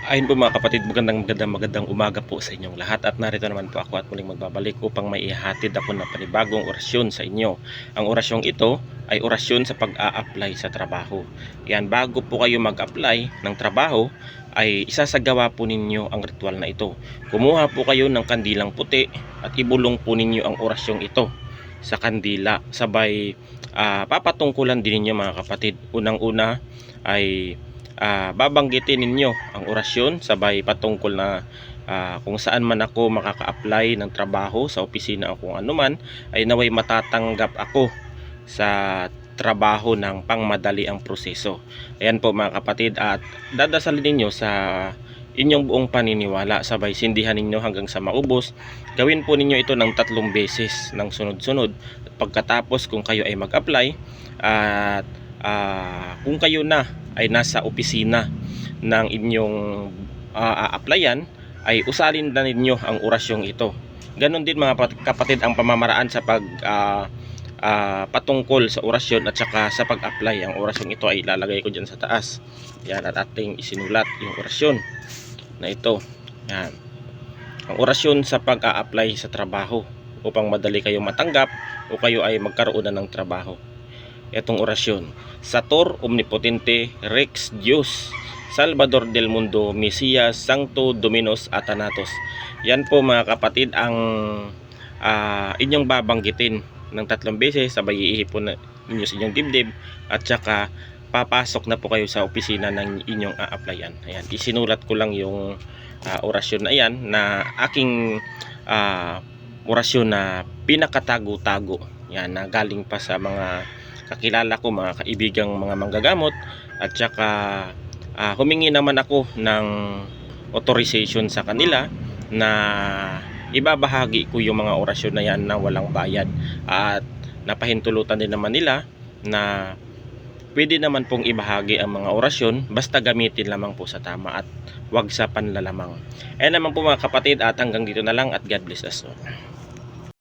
Ayun po mga kapatid, magandang umaga po sa inyong lahat, at narito naman po ako at muling magbabalik upang may ihatid ako na panibagong orasyon sa inyo. Ang orasyong ito ay orasyon sa pag-a-apply sa trabaho. Yan, bago po kayo mag-apply ng trabaho ay isasagawa po ninyo ang ritual na ito. Kumuha po kayo ng kandilang puti at ibulong po ninyo ang orasyong ito sa kandila. Sabay papatungkulan din ninyo mga kapatid. Unang-una ay babanggitin ninyo ang orasyon sabay patungkol na kung saan man ako makaka-apply ng trabaho sa opisina o kung anuman, ay naway matatanggap ako sa trabaho ng pangmadali ang proseso. Ayan po mga kapatid, at dadasalin ninyo sa inyong buong paniniwala, sabay sindihan ninyo hanggang sa maubos. Gawin po ninyo ito ng 3 beses ng sunod-sunod. At pagkatapos, kung kayo ay mag-apply at kung kayo na ay nasa opisina ng inyong a-applyan, ay usalin na ninyo ang orasyong ito. Ganon din mga kapatid ang pamamaraan sa patungkol sa orasyon at saka sa pag-apply. Ang orasyong ito ay ilalagay ko dyan sa taas. Yan, at ating isinulat yung orasyon na ito. Yan, ang orasyon sa pag-a-apply sa trabaho upang madali kayong matanggap o kayo ay magkaroon na ng trabaho. Itong orasyon: Sator Omnipotente Rex Dios Salvador del Mundo Mesias Sancto Dominus Athanatos. Yan po mga kapatid ang inyong babanggitin ng 3 beses, sabay iihipon ninyo sa inyong dibdib at saka papasok na po kayo sa opisina ng inyong a-applyan. Ayan, isinulat ko lang yung orasyon na yan, na aking orasyon na pinakatago-tago. Yan, na galing pa sa mga kakilala ko, mga kaibigang mga manggagamot, at saka humingi naman ako ng authorization sa kanila na ibabahagi ko yung mga orasyon na yan na walang bayad, at napahintulutan din naman nila na pwede naman pong ibahagi ang mga orasyon, basta gamitin lamang po sa tama at wag sa panlalamang. Ayan naman po mga kapatid, at hanggang dito na lang, at God bless us all.